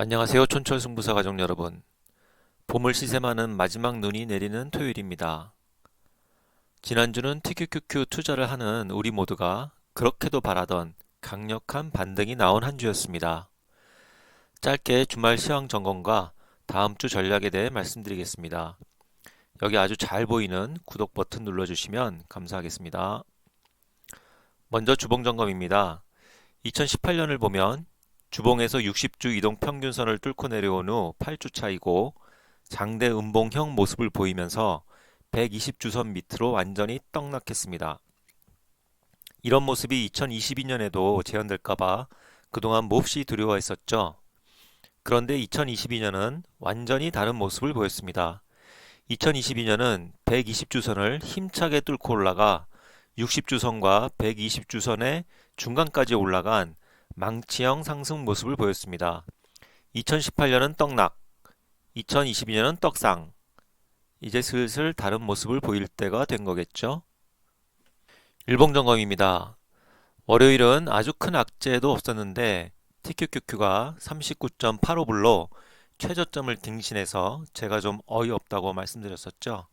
안녕하세요. 촌철승부사 가족 여러분. 봄을 시샘하는 마지막 눈이 내리는 토요일입니다. 지난주는 TQQQ 투자를 하는 우리 모두가 그렇게도 바라던 강력한 반등이 나온 한 주였습니다. 짧게 주말 시황 점검과 다음 주 전략에 대해 말씀드리겠습니다. 여기 아주 잘 보이는 구독 버튼 눌러주시면 감사하겠습니다. 먼저 주봉 점검입니다. 2018년을 보면 주봉에서 60주 이동 평균선을 뚫고 내려온 후 8주 차이고 장대 음봉형 모습을 보이면서 120주선 밑으로 완전히 떡락했습니다. 이런 모습이 2022년에도 재현될까봐 그동안 몹시 두려워했었죠. 그런데 2022년은 완전히 다른 모습을 보였습니다. 2022년은 120주선을 힘차게 뚫고 올라가 60주선과 120주선의 중간까지 올라간 망치형 상승 모습을 보였습니다. 2018년은 떡락, 2022년은 떡상. 이제 슬슬 다른 모습을 보일 때가 된 거겠죠? 일봉 점검입니다. 월요일은 아주 큰 악재도 없었는데 TQQQ가 39.85불로 최저점을 갱신해서 제가 좀 어이없다고 말씀드렸었죠.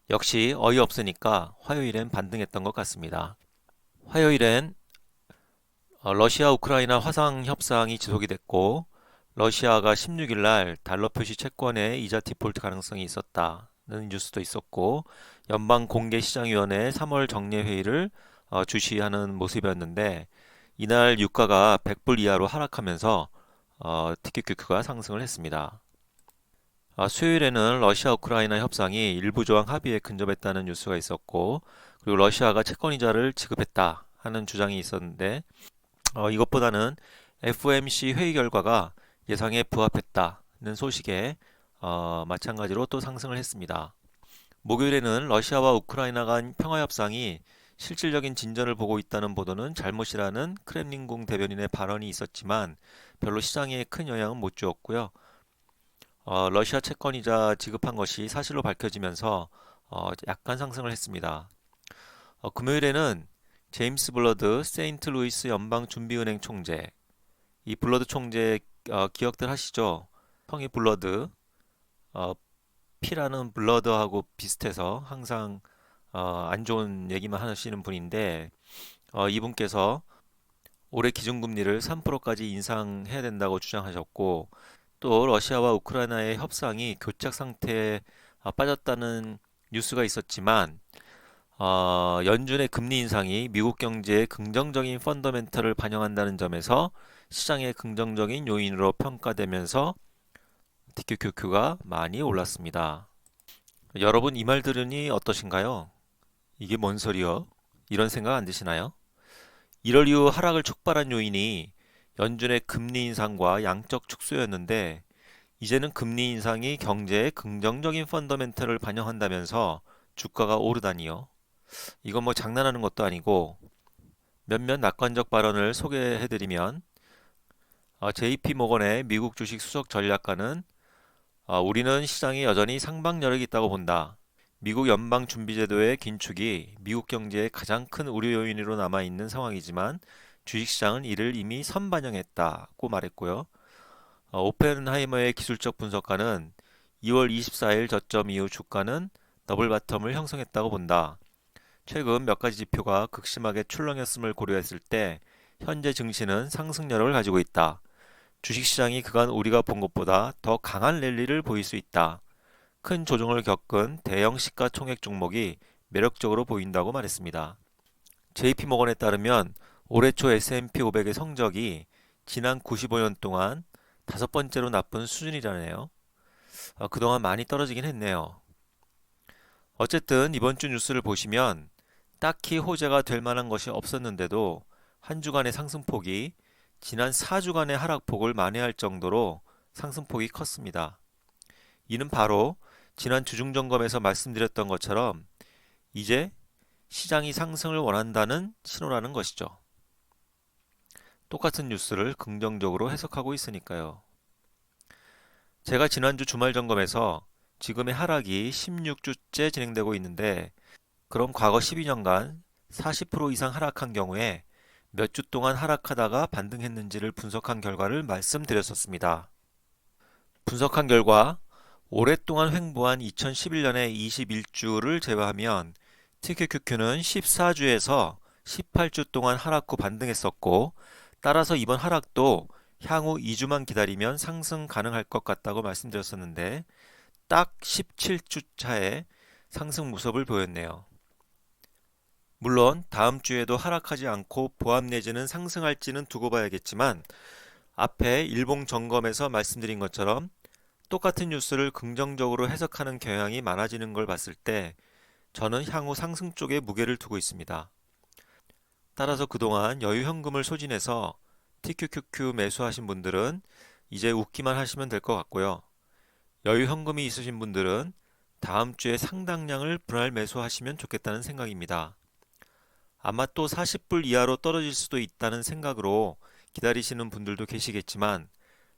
역시 어이없으니까 화요일엔 반등했던 것 같습니다. 화요일엔 러시아 우크라이나 화상 협상이 지속이 됐고 러시아가 16일 날 달러 표시 채권의 이자 디폴트 가능성이 있었다는 뉴스도 있었고 연방공개시장위원회 3월 정례회의를 주시하는 모습이었는데 이날 유가가 100불 이하로 하락하면서 TQQQ가 상승을 했습니다. 수요일에는 러시아 우크라이나 협상이 일부 조항 합의에 근접했다는 뉴스가 있었고 그리고 러시아가 채권이자를 지급했다 하는 주장이 있었는데 이것보다는 FOMC 회의 결과가 예상에 부합했다는 소식에 마찬가지로 또 상승을 했습니다. 목요일에는 러시아와 우크라이나 간 평화협상이 실질적인 진전을 보고 있다는 보도는 잘못이라는 크렘린궁 대변인의 발언이 있었지만 별로 시장에 큰 영향은 못 주었고요. 러시아 채권이자 지급한 것이 사실로 밝혀지면서 약간 상승을 했습니다. 금요일에는 제임스 블러드 세인트루이스 연방준비은행 총재, 이 블러드 총재 기억들 하시죠? 성이 블러드, 어, 피라는 블러드하고 비슷해서 항상 안 좋은 얘기만 하시는 분인데 이분께서 올해 기준금리를 3%까지 인상해야 된다고 주장하셨고 또 러시아와 우크라이나의 협상이 교착 상태에 빠졌다는 뉴스가 있었지만 연준의 금리 인상이 미국 경제의 긍정적인 펀더멘털을 반영한다는 점에서 시장의 긍정적인 요인으로 평가되면서 TQQQ가 많이 올랐습니다. 여러분 이 말 들으니 어떠신가요? 이게 뭔 소리여? 이런 생각 안 드시나요? 1월 이후 하락을 촉발한 요인이 연준의 금리 인상과 양적 축소였는데 이제는 금리 인상이 경제의 긍정적인 펀더멘털을 반영한다면서 주가가 오르다니요. 이건 뭐 장난하는 것도 아니고 몇몇 낙관적 발언을 소개해드리면 JP 모건의 미국 주식 수석 전략가는 우리는 시장이 여전히 상방 여력이 있다고 본다. 미국 연방준비제도의 긴축이 미국 경제의 가장 큰 우려 요인으로 남아있는 상황이지만 주식시장은 이를 이미 선반영했다고 말했고요. 오펜하이머의 기술적 분석가는 2월 24일 저점 이후 주가는 더블 바텀을 형성했다고 본다. 최근 몇 가지 지표가 극심하게 출렁였음을 고려했을 때 현재 증시는 상승력을 가지고 있다. 주식시장이 그간 우리가 본 것보다 더 강한 랠리를 보일 수 있다. 큰 조정을 겪은 대형 시가총액 종목이 매력적으로 보인다고 말했습니다. JP모건에 따르면 올해 초 S&P 500의 성적이 지난 95년 동안 다섯 번째로 나쁜 수준이라네요. 그동안 많이 떨어지긴 했네요. 어쨌든 이번 주 뉴스를 보시면 딱히 호재가 될 만한 것이 없었는데도 한 주간의 상승폭이 지난 4주간의 하락폭을 만회할 정도로 상승폭이 컸습니다. 이는 바로 지난 주중 점검에서 말씀드렸던 것처럼 이제 시장이 상승을 원한다는 신호라는 것이죠. 똑같은 뉴스를 긍정적으로 해석하고 있으니까요. 제가 지난주 주말 점검에서 지금의 하락이 16주째 진행되고 있는데 그럼 과거 12년간 40% 이상 하락한 경우에 몇 주 동안 하락하다가 반등했는지를 분석한 결과를 말씀드렸었습니다. 분석한 결과 오랫동안 횡보한 2011년의 21주를 제외하면 TQQQ는 14주에서 18주 동안 하락 후 반등했었고, 따라서 이번 하락도 향후 2주만 기다리면 상승 가능할 것 같다고 말씀드렸었는데 딱 17주 차에 상승 모습을 보였네요. 물론 다음 주에도 하락하지 않고 보합 내지는 상승할지는 두고 봐야겠지만, 앞에 일봉 점검에서 말씀드린 것처럼 똑같은 뉴스를 긍정적으로 해석하는 경향이 많아지는 걸 봤을 때 저는 향후 상승 쪽에 무게를 두고 있습니다. 따라서 그동안 여유 현금을 소진해서 TQQQ 매수하신 분들은 이제 웃기만 하시면 될 것 같고요. 여유 현금이 있으신 분들은 다음 주에 상당량을 분할 매수하시면 좋겠다는 생각입니다. 아마 또 40불 이하로 떨어질 수도 있다는 생각으로 기다리시는 분들도 계시겠지만,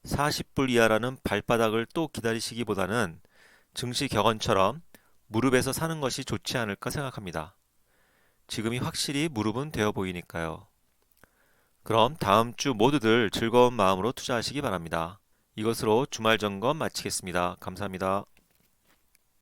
40불 이하라는 발바닥을 또 기다리시기보다는 증시 격언처럼 무릎에서 사는 것이 좋지 않을까 생각합니다. 지금이 확실히 무릎은 되어 보이니까요. 그럼 다음 주 모두들 즐거운 마음으로 투자하시기 바랍니다. 이것으로 주말 점검 마치겠습니다. 감사합니다.